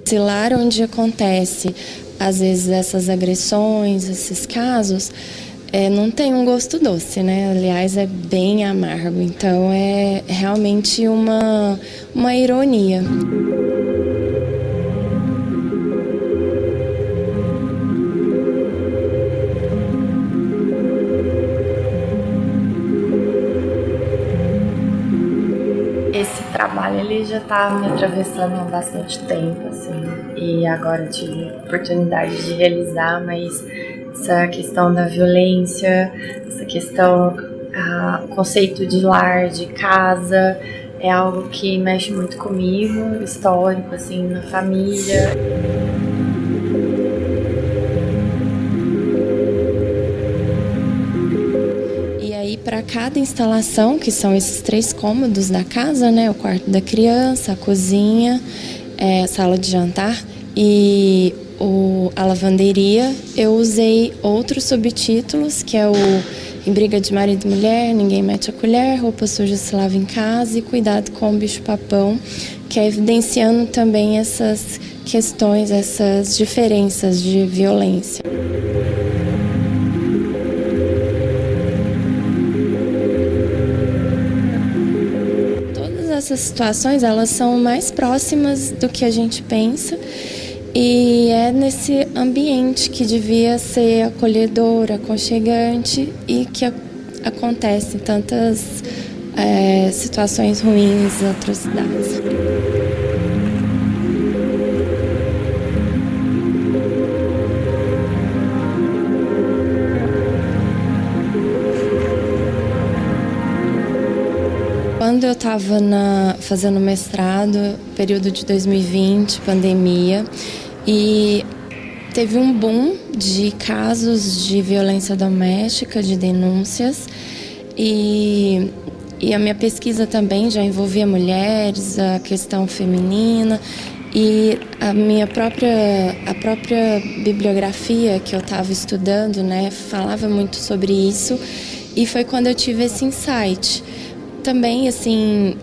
Esse lar onde acontece, às vezes, essas agressões, esses casos, não tem um gosto doce, né? Aliás, é bem amargo. Então, é realmente uma ironia. Esse trabalho ele já está me atravessando há bastante tempo, assim, e agora eu tive a oportunidade de realizar, mas essa questão da violência, essa questão, o conceito de lar, de casa, é algo que mexe muito comigo, histórico, assim, na família. E aí, para cada instalação, que são esses 3 cômodos da casa, né? O quarto da criança, a cozinha, a sala de jantar e a lavanderia, eu usei outros subtítulos, que é o Em Briga de Marido e Mulher, Ninguém Mete a Colher, Roupa Suja se Lava em Casa e Cuidado com o Bicho-Papão, que é evidenciando também essas questões, essas diferenças de violência. Essas situações, elas são mais próximas do que a gente pensa e é nesse ambiente que devia ser acolhedor, aconchegante e que acontecem tantas situações ruins, atrocidades. Quando eu estava fazendo mestrado, período de 2020, pandemia, e teve um boom de casos de violência doméstica, de denúncias, e a minha pesquisa também já envolvia mulheres, a questão feminina, e a própria bibliografia que eu estava estudando, né, falava muito sobre isso, e foi quando eu tive esse insight. Também, assim,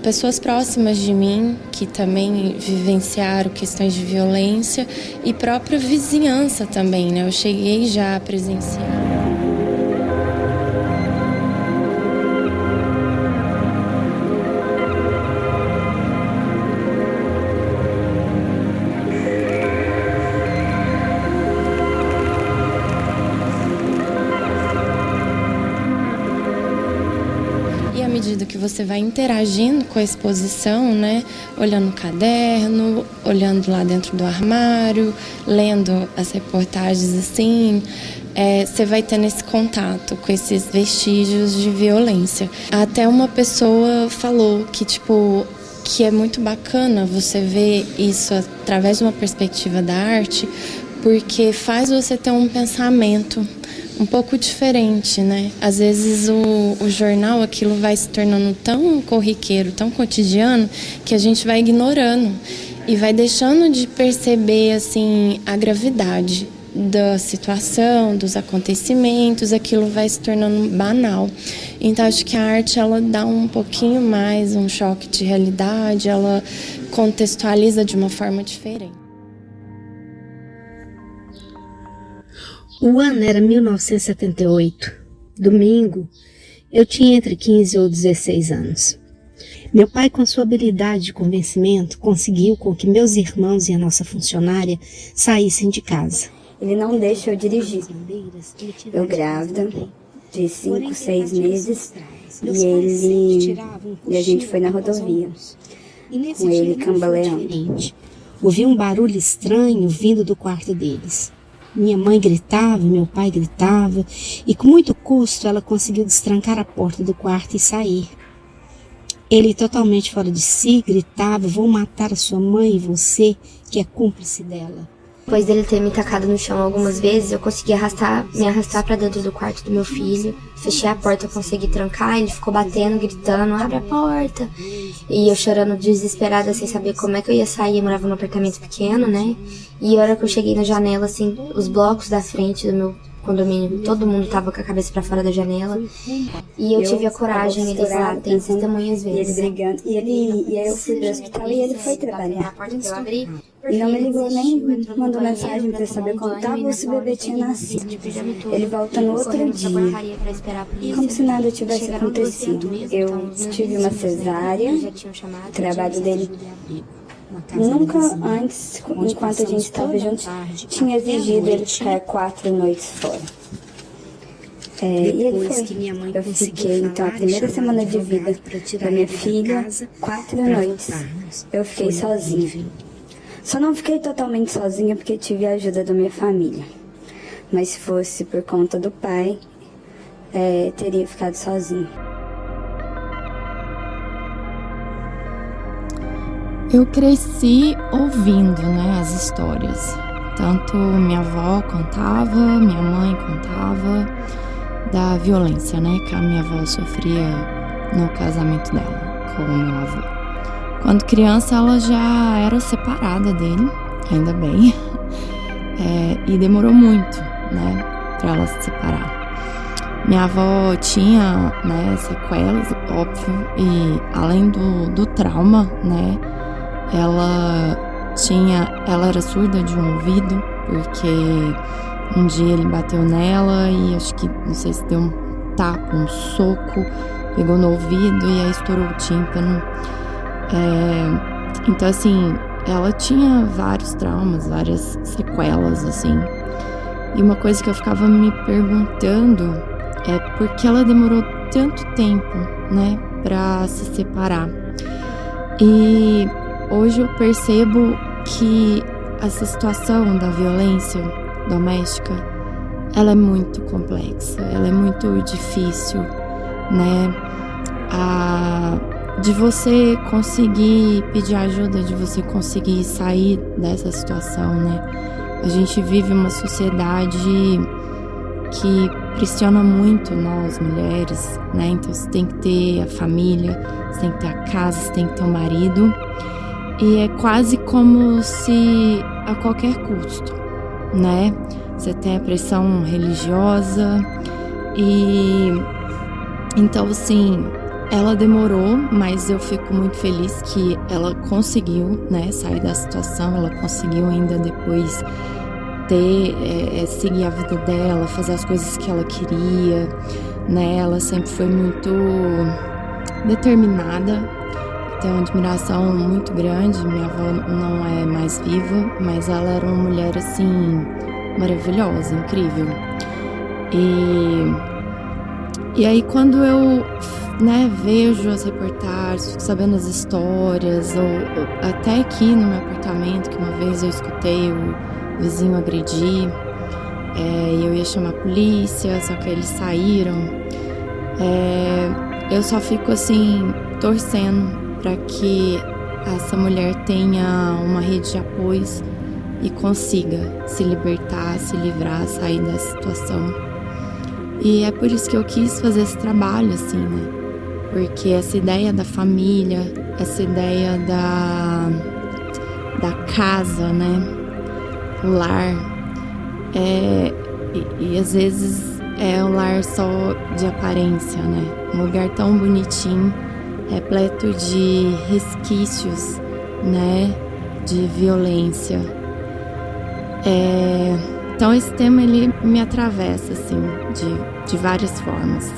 pessoas próximas de mim que também vivenciaram questões de violência e própria vizinhança também, né? Eu cheguei já a presenciar. À medida que você vai interagindo com a exposição, né, olhando o caderno, olhando lá dentro do armário, lendo as reportagens assim, você vai tendo esse contato com esses vestígios de violência. Até uma pessoa falou que é muito bacana você ver isso através de uma perspectiva da arte, porque faz você ter um pensamento um pouco diferente, né? Às vezes o jornal, aquilo vai se tornando tão corriqueiro, tão cotidiano, que a gente vai ignorando e vai deixando de perceber, assim, a gravidade da situação, dos acontecimentos, aquilo vai se tornando banal. Então, acho que a arte, ela dá um pouquinho mais um choque de realidade, ela contextualiza de uma forma diferente. O ano era 1978. Domingo, eu tinha entre 15 ou 16 anos. Meu pai, com sua habilidade de convencimento, conseguiu com que meus irmãos e a nossa funcionária saíssem de casa. Ele não deixa eu dirigir. Eu grávida, de 5, 6 meses, e a gente foi na rodovia, com ele cambaleando. Ouvi um barulho estranho vindo do quarto deles. Minha mãe gritava, meu pai gritava, e com muito custo ela conseguiu destrancar a porta do quarto e sair. Ele, totalmente fora de si, gritava: "Vou matar a sua mãe e você, que é cúmplice dela." Depois dele ter me tacado no chão algumas vezes, eu consegui me arrastar pra dentro do quarto do meu filho. Fechei a porta, eu consegui trancar, ele ficou batendo, gritando: "Abre a porta!" E eu chorando desesperada, sem saber como é que eu ia sair. Eu morava num apartamento pequeno, né? E a hora que eu cheguei na janela, assim, os blocos da frente do meu condomínio, todo mundo tava com a cabeça pra fora da janela. E eu tive a coragem, eles lá têm testemunhas vezes. Ele brigando, e aí eu fui pro hospital e ele foi trabalhar. Eu abri, E não me ligou, nem mandou mensagem pra saber como tava ou se o bebê tinha nascido. Ele volta no outro dia, como se nada tivesse acontecido. Eu tive uma cesárea, o trabalho dele nunca antes, enquanto a gente estava juntos, tinha exigido ele ficar 4 noites fora. E ele foi. Eu fiquei, então, a primeira semana de vida da minha filha, 4 noites. Eu fiquei sozinha. Só não fiquei totalmente sozinha porque tive a ajuda da minha família. Mas se fosse por conta do pai, teria ficado sozinha. Eu cresci ouvindo, né, as histórias. Tanto minha avó contava, minha mãe contava da violência, né, que a minha avó sofria no casamento dela com o meu avô. Quando criança, ela já era separada dele, ainda bem, e demorou muito, né, para ela se separar. Minha avó tinha, né, sequelas, óbvio, e além do trauma, né, ela era surda de um ouvido, porque um dia ele bateu nela e acho que, não sei se deu um tapa, um soco, pegou no ouvido e aí estourou o tímpano. Então, assim, ela tinha vários traumas, várias sequelas, assim. E uma coisa que eu ficava me perguntando é por que ela demorou tanto tempo, né, pra se separar. E hoje eu percebo que essa situação da violência doméstica, ela é muito complexa, ela é muito difícil, né? De você conseguir pedir ajuda, de você conseguir sair dessa situação, né? A gente vive uma sociedade que pressiona muito nós, mulheres, né? Então você tem que ter a família, você tem que ter a casa, você tem que ter o marido. E é quase como se a qualquer custo, né? Você tem a pressão religiosa e então, assim, ela demorou, mas eu fico muito feliz que ela conseguiu, né, sair da situação, ela conseguiu ainda depois seguir a vida dela, fazer as coisas que ela queria, né? Ela sempre foi muito determinada. Tenho uma admiração muito grande. Minha avó não é mais viva, mas ela era uma mulher, assim, maravilhosa, incrível. E aí quando eu, né, vejo as reportagens, fico sabendo as histórias, ou até aqui no meu apartamento, que uma vez eu escutei o vizinho agredir, e eu ia chamar a polícia, só que eles saíram. Eu só fico, assim, torcendo para que essa mulher tenha uma rede de apoios e consiga se libertar, se livrar, sair dessa situação. E é por isso que eu quis fazer esse trabalho, assim, né? Porque essa ideia da família, essa ideia da casa, né? O lar, e às vezes é um lar só de aparência, né? Um lugar tão bonitinho, repleto de resquícios, né, de violência. Então esse tema, ele me atravessa, assim, de várias formas.